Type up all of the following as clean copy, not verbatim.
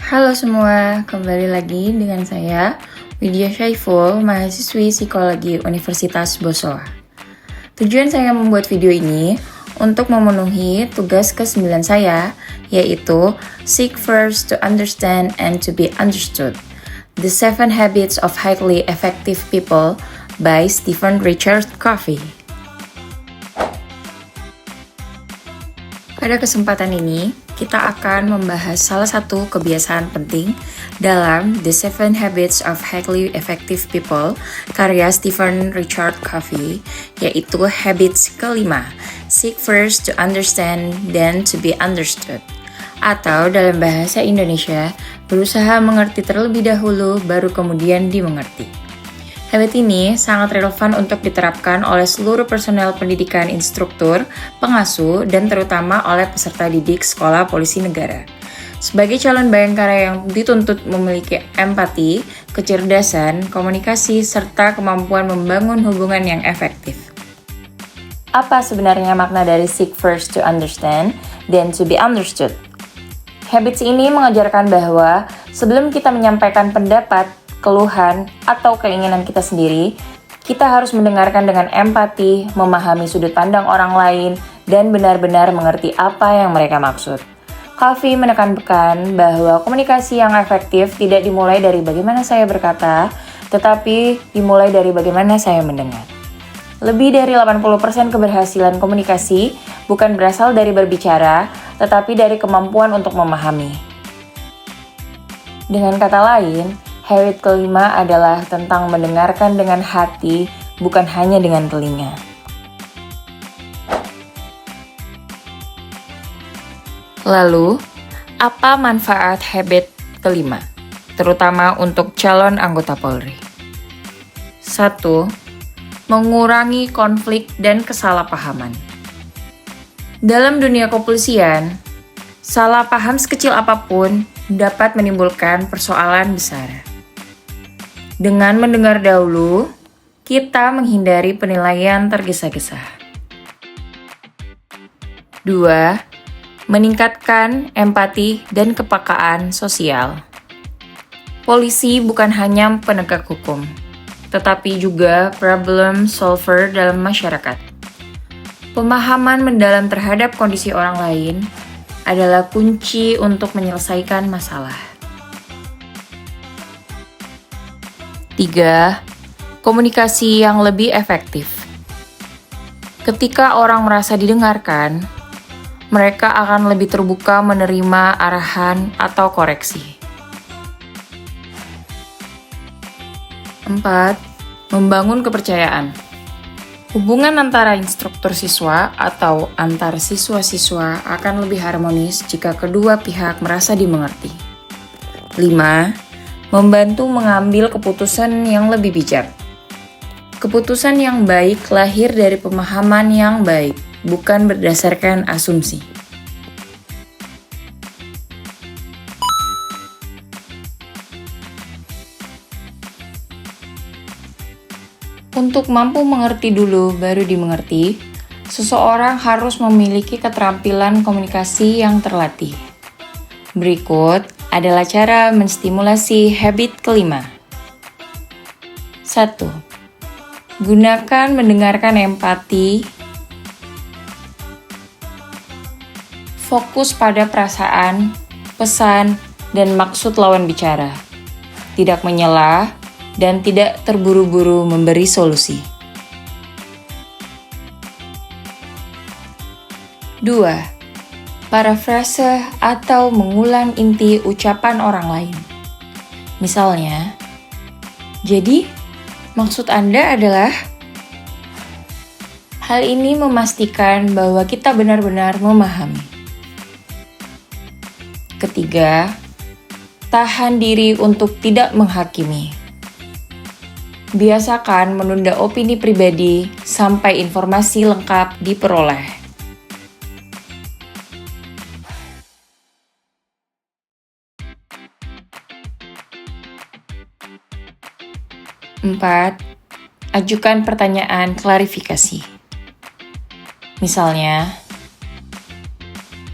Halo semua, kembali lagi dengan saya, Widya Syaiful, mahasiswi psikologi Universitas Bosowa. Tujuan saya membuat video ini untuk memenuhi tugas ke-9 saya, yaitu Seek First to Understand and to be Understood. The 7 Habits of Highly Effective People by Stephen Richard Covey. Pada kesempatan ini, kita akan membahas salah satu kebiasaan penting dalam The 7 Habits of Highly Effective People karya Stephen Richard Covey, yaitu habits kelima, Seek First to Understand, then to be Understood. Atau dalam bahasa Indonesia, berusaha mengerti terlebih dahulu, baru kemudian dimengerti. Habit ini sangat relevan untuk diterapkan oleh seluruh personel pendidikan instruktur, pengasuh, dan terutama oleh peserta didik sekolah polisi negara. Sebagai calon bayangkara yang dituntut memiliki empati, kecerdasan, komunikasi, serta kemampuan membangun hubungan yang efektif. Apa sebenarnya makna dari seek first to understand, then to be understood? Habits ini mengajarkan bahwa sebelum kita menyampaikan pendapat, keluhan, atau keinginan kita sendiri, kita harus mendengarkan dengan empati, memahami sudut pandang orang lain, dan benar-benar mengerti apa yang mereka maksud. Covey menekankan bahwa komunikasi yang efektif tidak dimulai dari bagaimana saya berkata, tetapi dimulai dari bagaimana saya mendengar. Lebih dari 80% keberhasilan komunikasi bukan berasal dari berbicara, tetapi dari kemampuan untuk memahami. Dengan kata lain, habit kelima adalah tentang mendengarkan dengan hati, bukan hanya dengan telinga. Lalu, apa manfaat habit kelima, terutama untuk calon anggota Polri? 1. Mengurangi konflik dan kesalahpahaman. Dalam dunia kepolisian, salah paham sekecil apapun dapat menimbulkan persoalan besar. Dengan mendengar dahulu, kita menghindari penilaian tergesa-gesa. 2. Meningkatkan empati dan kepekaan sosial. Polisi bukan hanya penegak hukum, tetapi juga problem solver dalam masyarakat. Pemahaman mendalam terhadap kondisi orang lain adalah kunci untuk menyelesaikan masalah. 3. Komunikasi yang lebih efektif. Ketika orang merasa didengarkan, mereka akan lebih terbuka menerima arahan atau koreksi. 4. Membangun kepercayaan. Hubungan antara instruktur siswa atau antar siswa-siswa akan lebih harmonis jika kedua pihak merasa dimengerti. 5. Membantu mengambil keputusan yang lebih bijak. Keputusan yang baik lahir dari pemahaman yang baik, bukan berdasarkan asumsi. Untuk mampu mengerti dulu baru dimengerti, seseorang harus memiliki keterampilan komunikasi yang terlatih. Berikut adalah cara menstimulasi habit kelima. 1. Gunakan mendengarkan empati. Fokus pada perasaan, pesan, dan maksud lawan bicara. Tidak menyela dan tidak terburu-buru memberi solusi. 2. Parafrase atau mengulang inti ucapan orang lain. Misalnya, jadi maksud Anda adalah? Hal ini memastikan bahwa kita benar-benar memahami. Ketiga, tahan diri untuk tidak menghakimi. Biasakan menunda opini pribadi sampai informasi lengkap diperoleh. 4. Ajukan pertanyaan klarifikasi. Misalnya,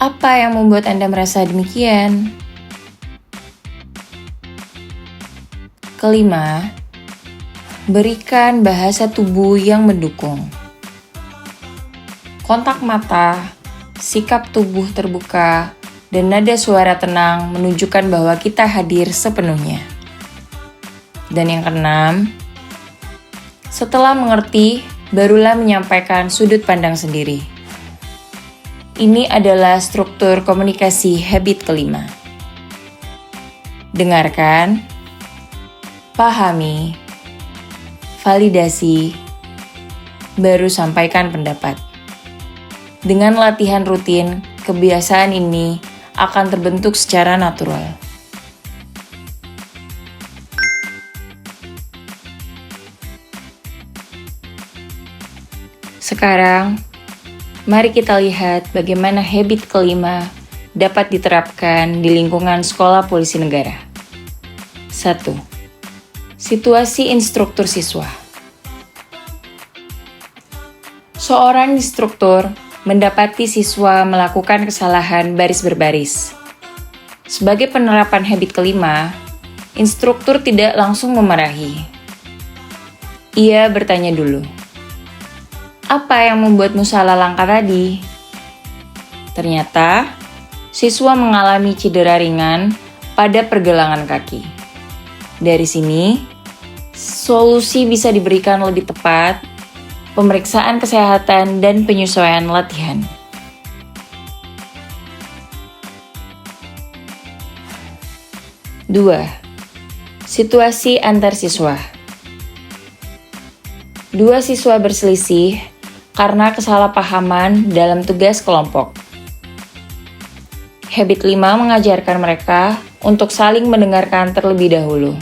apa yang membuat Anda merasa demikian? Kelima, berikan bahasa tubuh yang mendukung. Kontak mata, sikap tubuh terbuka, dan nada suara tenang menunjukkan bahwa kita hadir sepenuhnya. Dan yang keenam, setelah mengerti, barulah menyampaikan sudut pandang sendiri. Ini adalah struktur komunikasi habit kelima. Dengarkan, pahami, validasi, baru sampaikan pendapat. Dengan latihan rutin, kebiasaan ini akan terbentuk secara natural. Sekarang, mari kita lihat bagaimana habit kelima dapat diterapkan di lingkungan sekolah polisi negara. 1. Situasi instruktur siswa. Seorang instruktur mendapati siswa melakukan kesalahan baris berbaris. Sebagai penerapan habit kelima, instruktur tidak langsung memarahi. Ia bertanya dulu, "Apa yang membuatmu salah langkah tadi?" Ternyata, siswa mengalami cedera ringan pada pergelangan kaki. Dari sini, solusi bisa diberikan lebih tepat, pemeriksaan kesehatan, dan penyesuaian latihan. Dua, situasi antar siswa. Dua siswa berselisih karena kesalahpahaman dalam tugas kelompok. Habit 5 mengajarkan mereka untuk saling mendengarkan terlebih dahulu.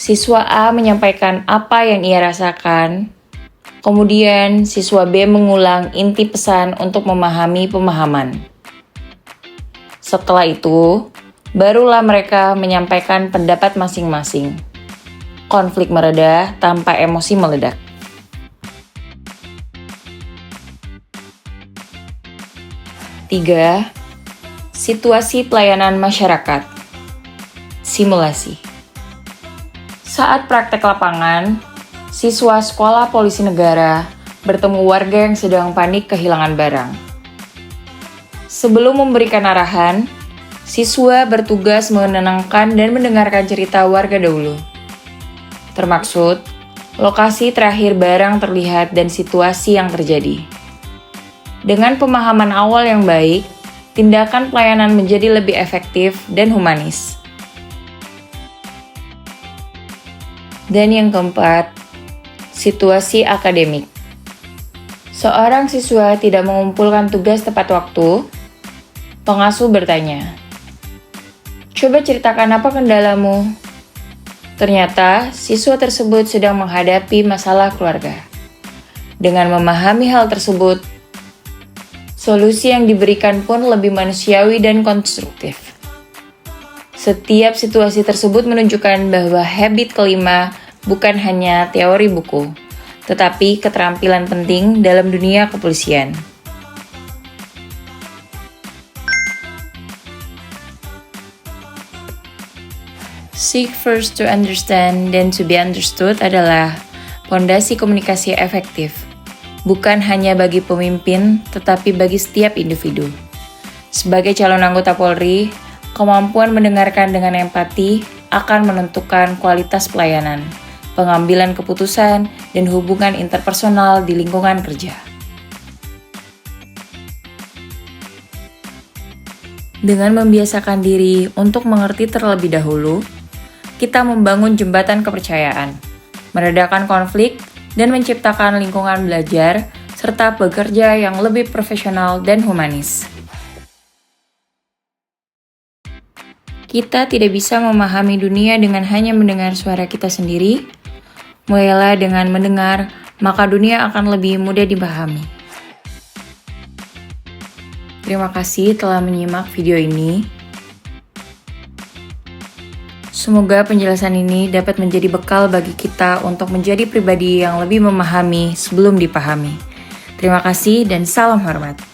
Siswa A menyampaikan apa yang ia rasakan, kemudian siswa B mengulang inti pesan untuk memahami pemahaman. Setelah itu, barulah mereka menyampaikan pendapat masing-masing. Konflik mereda tanpa emosi meledak. Tiga, situasi pelayanan masyarakat. Simulasi. Saat praktek lapangan, siswa sekolah polisi negara bertemu warga yang sedang panik kehilangan barang. Sebelum memberikan arahan, siswa bertugas menenangkan dan mendengarkan cerita warga dahulu. Termaksud, lokasi terakhir barang terlihat dan situasi yang terjadi. Dengan pemahaman awal yang baik, tindakan pelayanan menjadi lebih efektif dan humanis. Dan yang keempat, situasi akademik. Seorang siswa tidak mengumpulkan tugas tepat waktu. Pengasuh bertanya, "Coba ceritakan apa kendalamu?" Ternyata, siswa tersebut sedang menghadapi masalah keluarga. Dengan memahami hal tersebut, solusi yang diberikan pun lebih manusiawi dan konstruktif. Setiap situasi tersebut menunjukkan bahwa habit kelima bukan hanya teori buku, tetapi keterampilan penting dalam dunia kepolisian. Seek first to understand, then to be understood adalah fondasi komunikasi efektif, bukan hanya bagi pemimpin, tetapi bagi setiap individu. Sebagai calon anggota Polri, kemampuan mendengarkan dengan empati akan menentukan kualitas pelayanan, pengambilan keputusan, dan hubungan interpersonal di lingkungan kerja. Dengan membiasakan diri untuk mengerti terlebih dahulu, kita membangun jembatan kepercayaan, meredakan konflik, dan menciptakan lingkungan belajar, serta bekerja yang lebih profesional dan humanis. Kita tidak bisa memahami dunia dengan hanya mendengar suara kita sendiri. Mulailah dengan mendengar, maka dunia akan lebih mudah dipahami. Terima kasih telah menyimak video ini. Semoga penjelasan ini dapat menjadi bekal bagi kita untuk menjadi pribadi yang lebih memahami sebelum dipahami. Terima kasih dan salam hormat.